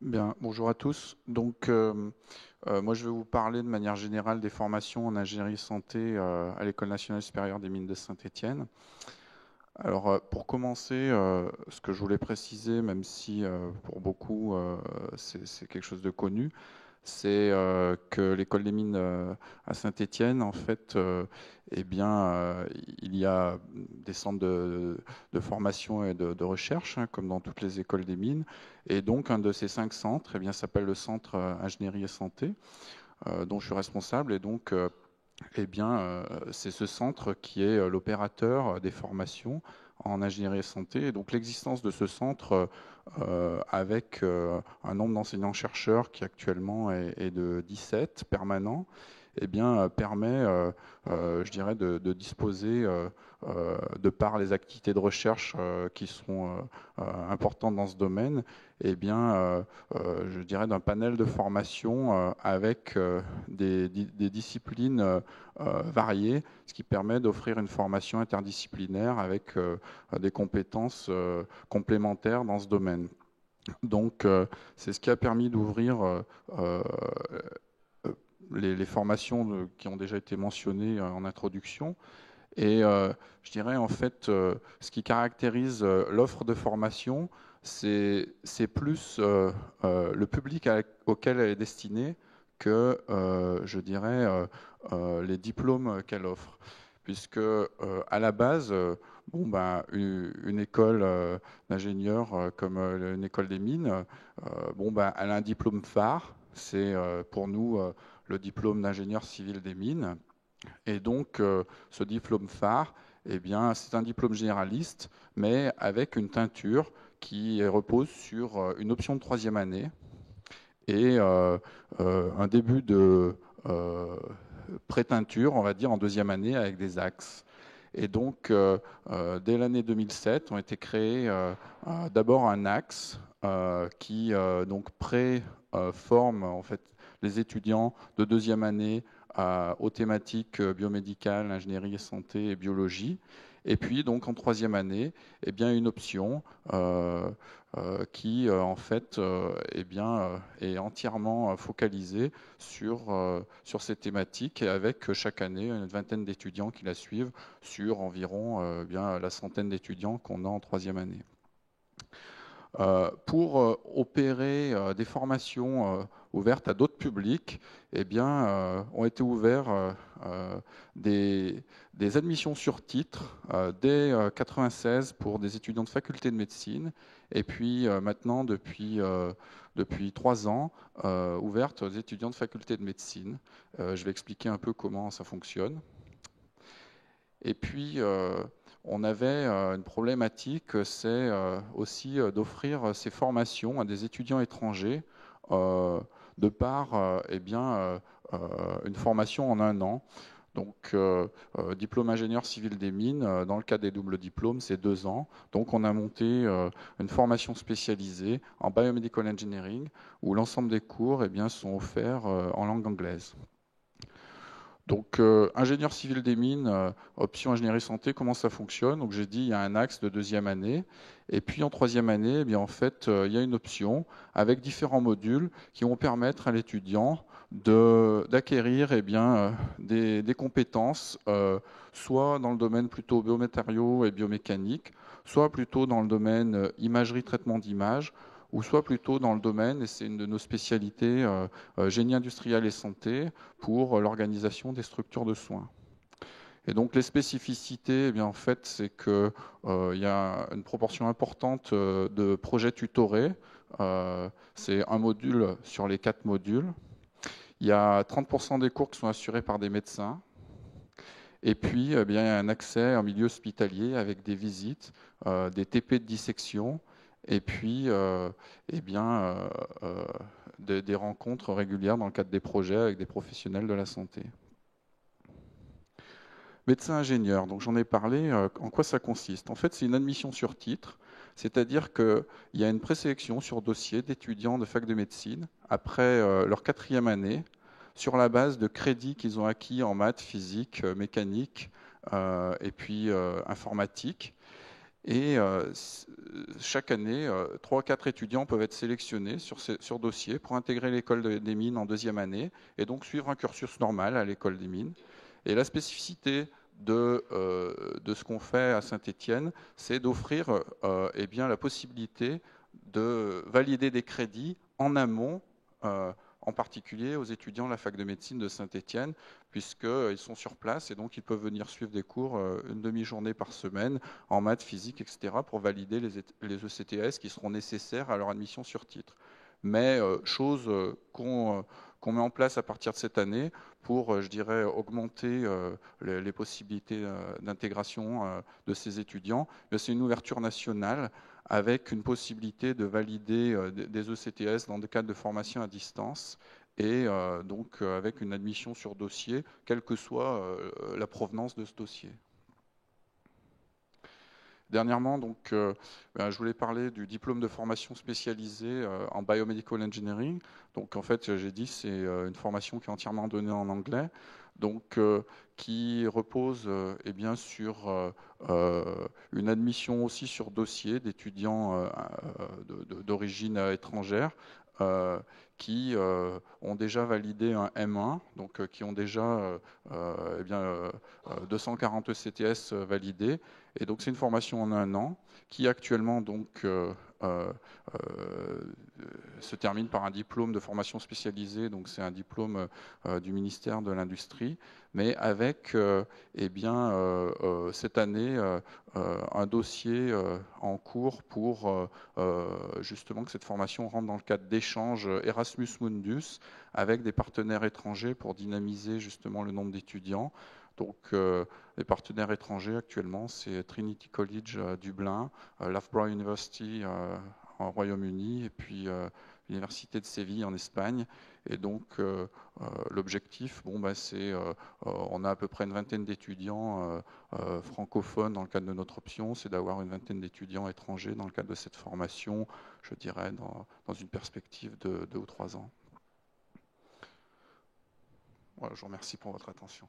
Bien, bonjour à tous. Moi, je vais vous parler de manière générale des formations en ingénierie santé à l'École nationale supérieure des mines de Saint-Étienne. Alors, pour commencer, ce que je voulais préciser, même si pour beaucoup c'est quelque chose de connu, c'est que l'école des mines à Saint-Étienne, en fait, eh bien, il y a des centres de formation et de recherche, hein, comme dans toutes les écoles des mines. Et donc, un de ces 5 centres, eh bien, s'appelle le centre ingénierie et santé, dont je suis responsable. Et donc, c'est ce centre qui est l'opérateur des formations en ingénierie et santé. Et donc l'existence de ce centre avec un nombre d'enseignants-chercheurs qui actuellement est de 17 permanents, eh bien, permet, je dirais, de disposer, de par les activités de recherche qui sont importantes dans ce domaine, eh bien, je dirais, d'un panel de formation avec des disciplines variées, ce qui permet d'offrir une formation interdisciplinaire avec des compétences complémentaires dans ce domaine. Donc, c'est ce qui a permis d'ouvrir euh, les formations qui ont déjà été mentionnées en introduction. Et je dirais en fait, ce qui caractérise l'offre de formation, c'est plus le public auquel elle est destinée que, je dirais, les diplômes qu'elle offre. Puisque à la base, bon, ben, une école d'ingénieur comme une école des mines, bon, ben, elle a un diplôme phare. C'est pour nous le diplôme d'ingénieur civil des mines. Et donc, ce diplôme phare, eh bien, c'est un diplôme généraliste, mais avec une teinture qui repose sur une option de troisième année et un début de pré-teinture, on va dire, en deuxième année avec des axes. Et donc, dès l'année 2007, ont été créés d'abord un axe qui donc pré-forme en fait les étudiants de deuxième année aux thématiques biomédicales, ingénierie et santé et biologie. Et puis donc en troisième année, eh bien une option qui en fait eh bien, est entièrement focalisée sur ces thématiques et avec chaque année une vingtaine d'étudiants qui la suivent sur environ bien la centaine d'étudiants qu'on a en troisième année. Pour opérer des formations ouvertes à d'autres publics, eh bien, ont été ouverts des admissions sur titre dès 96 pour des étudiants de faculté de médecine, et puis maintenant, depuis 3 ans, ouvertes aux étudiants de faculté de médecine. Je vais expliquer un peu comment ça fonctionne. Et puis, on avait une problématique, c'est aussi d'offrir ces formations à des étudiants étrangers de par eh bien, une formation en un an. Donc, diplôme ingénieur civil des mines, dans le cas des doubles diplômes, c'est 2 ans. Donc, on a monté une formation spécialisée en biomedical engineering où l'ensemble des cours eh bien, sont offerts en langue anglaise. Donc, ingénieur civil des mines, option ingénierie santé, comment ça fonctionne? Donc, j'ai dit, il y a un axe de deuxième année. Et puis, en troisième année, eh bien, en fait, il y a une option avec différents modules qui vont permettre à l'étudiant d'acquérir eh bien, des compétences, soit dans le domaine plutôt biomatériaux et biomécanique, soit plutôt dans le domaine imagerie, traitement d'image, ou soit plutôt dans le domaine, et c'est une de nos spécialités, génie industriel et santé, pour l'organisation des structures de soins. Et donc les spécificités, eh bien, en fait, c'est qu'il y a une proportion importante de projets tutorés. C'est un module sur les 4 modules. Il y a 30% des cours qui sont assurés par des médecins. Et puis, eh bien, il y a un accès en milieu hospitalier avec des visites, des TP de dissection, et puis eh bien, des rencontres régulières dans le cadre des projets avec des professionnels de la santé. Médecin ingénieur, donc j'en ai parlé, en quoi ça consiste? En fait, c'est une admission sur titre, c'est-à-dire qu'il y a une présélection sur dossier d'étudiants de fac de médecine après leur quatrième année, sur la base de crédits qu'ils ont acquis en maths, physique, mécanique et puis informatique. Et chaque année, 3 ou 4 étudiants peuvent être sélectionnés sur dossier pour intégrer l'école des mines en deuxième année et donc suivre un cursus normal à l'école des mines. Et la spécificité de ce qu'on fait à Saint-Étienne, c'est d'offrir eh bien, la possibilité de valider des crédits en amont, en particulier aux étudiants de la fac de médecine de Saint-Étienne, puisqu'ils sont sur place et donc ils peuvent venir suivre des cours une demi-journée par semaine en maths, physique, etc., pour valider les ECTS qui seront nécessaires à leur admission sur titre. Mais chose qu'on met en place à partir de cette année pour, je dirais, augmenter les possibilités d'intégration de ces étudiants. C'est une ouverture nationale avec une possibilité de valider des ECTS dans des cadres de formation à distance et donc avec une admission sur dossier, quelle que soit la provenance de ce dossier. Dernièrement, donc, je voulais parler du diplôme de formation spécialisée en Biomedical Engineering. Donc, en fait, j'ai dit, c'est une formation qui est entièrement donnée en anglais, donc qui repose eh bien, sur une admission aussi sur dossier d'étudiants d'origine étrangère. Qui ont déjà validé un M1, donc qui ont déjà eh bien, 240 ECTS validés. Et donc c'est une formation en un an qui actuellement donc se termine par un diplôme de formation spécialisée. Donc c'est un diplôme du ministère de l'Industrie, mais avec eh bien, cette année un dossier en cours pour justement que cette formation rentre dans le cadre d'échanges Erasmus Mundus avec des partenaires étrangers pour dynamiser justement le nombre d'étudiants. Donc, les partenaires étrangers actuellement, c'est Trinity College Dublin, Loughborough University en Royaume-Uni et puis l'Université de Séville en Espagne. Et donc, l'objectif, c'est, on a à peu près une vingtaine d'étudiants francophones dans le cadre de notre option, c'est d'avoir une vingtaine d'étudiants étrangers dans le cadre de cette formation, je dirais, dans une perspective de 2 ou 3 ans. Voilà, je vous remercie pour votre attention.